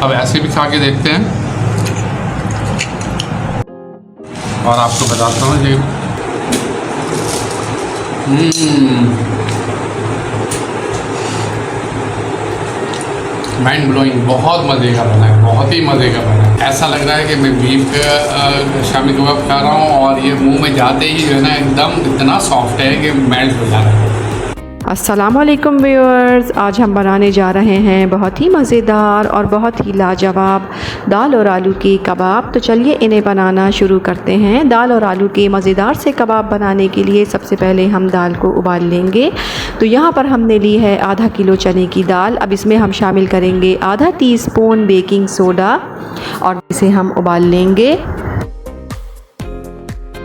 अब ऐसे भी खा के देखते हैं और आपको बताता हूँ जी। माइंड ब्लोइंग, बहुत मज़े का बना है, बहुत ही मज़े का बना है। ऐसा लग रहा है कि मैं बीफ का शामी कबाब खा रहा हूँ और ये मुंह में जाते ही जो है ना एकदम इतना सॉफ्ट है कि मेल्ट हो जा रहा है। अस्सलामुअलैकुम व्यूअर्स, आज हम बनाने जा रहे हैं बहुत ही मज़ेदार और बहुत ही लाजवाब दाल और आलू के कबाब। तो चलिए इन्हें बनाना शुरू करते हैं। दाल और आलू के मज़ेदार से कबाब बनाने के लिए सबसे पहले हम दाल को उबाल लेंगे। तो यहाँ पर हमने ली है आधा किलो चने की दाल। अब इसमें हम शामिल करेंगे आधा टीस्पून बेकिंग सोडा और इसे हम उबाल लेंगे।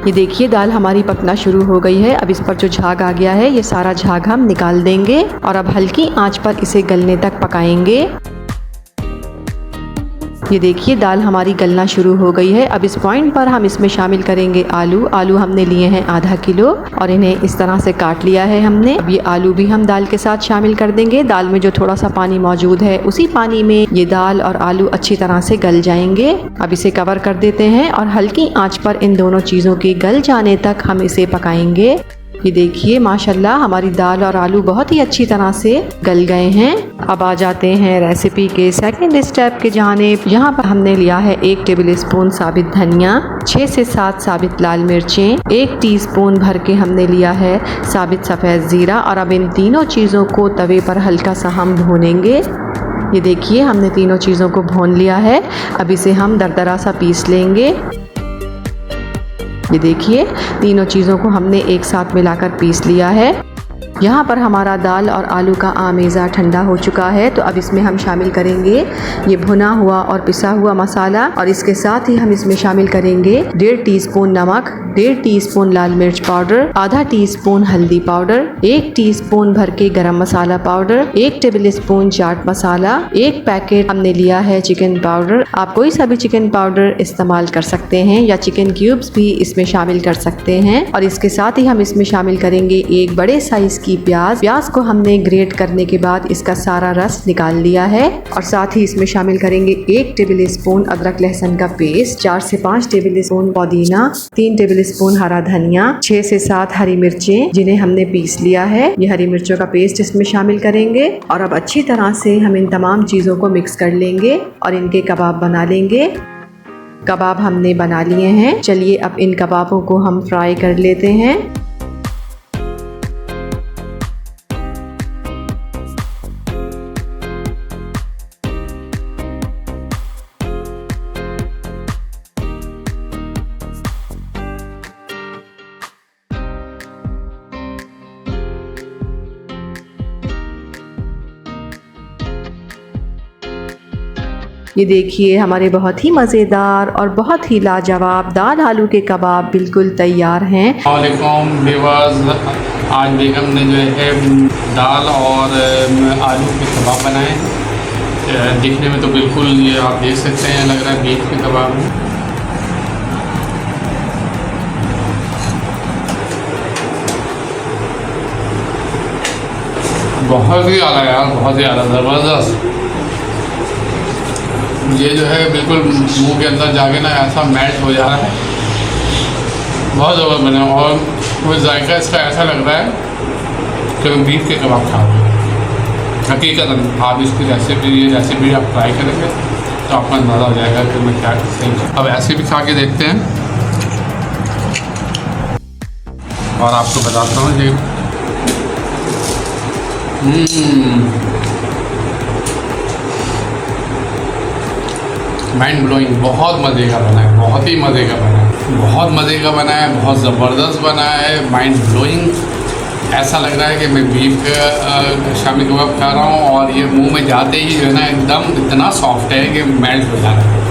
ये देखिए दाल हमारी पकना शुरू हो गई है। अब इस पर जो झाग आ गया है ये सारा झाग हम निकाल देंगे और अब हल्की आंच पर इसे गलने तक पकाएंगे। ये देखिए दाल हमारी गलना शुरू हो गई है। अब इस पॉइंट पर हम इसमें शामिल करेंगे आलू। आलू हमने लिए हैं आधा किलो और इन्हें इस तरह से काट लिया है हमने। अब ये आलू भी हम दाल के साथ शामिल कर देंगे। दाल में जो थोड़ा सा पानी मौजूद है उसी पानी में ये दाल और आलू अच्छी तरह से गल जाएंगे। अब इसे कवर कर देते हैं और हल्की आंच पर इन दोनों चीज़ों के गल जाने तक हम इसे पकाएंगे। ये देखिए माशाल्लाह हमारी दाल और आलू बहुत ही अच्छी तरह से गल गए हैं। अब आ जाते हैं रेसिपी के सेकंड स्टेप के जानिब। यहाँ पर हमने लिया है 1 टेबल स्पून साबित धनिया, 6 से 7 साबित लाल मिर्चें, 1 टीस्पून भर के हमने लिया है साबित सफ़ेद ज़ीरा और अब इन तीनों चीज़ों को तवे पर हल्का सा हम भूनेंगे। ये देखिए हमने तीनों चीज़ों को भून लिया है। अब इसे हम दरदरा सा पीस लेंगे। ये देखिए तीनों चीज़ों को हमने एक साथ मिलाकर पीस लिया है। यहाँ पर हमारा दाल और आलू का आमेज़ा ठंडा हो चुका है। तो अब इसमें हम शामिल करेंगे ये भुना हुआ और पिसा हुआ मसाला और इसके साथ ही हम इसमें शामिल करेंगे 1.5 टीस्पून नमक, 1.5 टीस्पून लाल मिर्च पाउडर, आधा टीस्पून हल्दी पाउडर, 1 टीस्पून भर के गरम मसाला powder, 1 table spoon chaat masala, 1 packet हमने लिया है चिकन पाउडर। आप कोई सा भी चिकन पाउडर इस्तेमाल कर सकते हैं या चिकन क्यूब्स भी इसमें शामिल कर सकते हैं। और इसके साथ ही हम इसमें शामिल करेंगे एक बड़े साइज की प्याज को हमने ग्रेट करने के बाद इसका सारा रस निकाल लिया है। और साथ ही इसमें शामिल करेंगे 1 टेबल स्पून अदरक लहसुन का पेस्ट, 4 से 5 टेबल स्पून पुदीना, 3 टेबल स्पून हरा धनिया, 6 से 7 हरी मिर्चें जिन्हें हमने पीस लिया है। ये हरी मिर्चों का पेस्ट इसमें शामिल करेंगे और अब अच्छी तरह से हम इन तमाम चीज़ों को मिक्स कर लेंगे और इनके कबाब बना लेंगे। कबाब हमने बना लिए हैं। चलिए अब इन कबाबों को हम फ्राई कर लेते हैं। ये देखिए हमारे बहुत ही मज़ेदार और बहुत ही लाजवाब दाल आलू के कबाब बिल्कुल तैयार हैं। वालेकुम व्यूअर्स, आज बेगम ने जो है दाल और आलू के कबाब बनाए। दिखने में तो बिल्कुल ये आप देख सकते हैं लग रहा है बीफ के कबाब है। बहुत ही आला यार, बहुत ही आला, ज़बरदस्त। ये जो है बिल्कुल मुंह के अंदर जाके ना ऐसा मेल्ट हो जा रहा है, बहुत ज़बरदस्त बना। और वो जायका इसका ऐसा लग रहा है कि मैं बीफ के कबाब खा रहा हूँ। हकीकतन आप इसकी रेसिपी आप ट्राई करेंगे तो आपको अंदाज़ा हो जाएगा कि मैं क्या सही। अब ऐसे भी खा के देखते हैं और आपको बताता हूँ जी। माइंड ब्लोइंग, बहुत मज़े का बना है, बहुत ही मज़े का बना है, बहुत मज़े का बना है, बहुत ज़बरदस्त बना है। माइंड ब्लोइंग, ऐसा लग रहा है कि मैं बीफ का शामी कबाब खा रहा हूँ और ये मुंह में जाते ही जो है ना एकदम इतना सॉफ्ट है कि मेल्ट हो जा रहा है।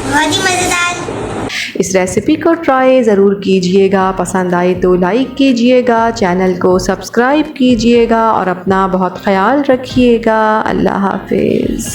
बहुत ही मज़ेदार। इस रेसिपी को ट्राई ज़रूर कीजिएगा। पसंद आए तो लाइक कीजिएगा, चैनल को सब्सक्राइब कीजिएगा और अपना बहुत ख्याल रखिएगा। अल्लाह हाफिज़।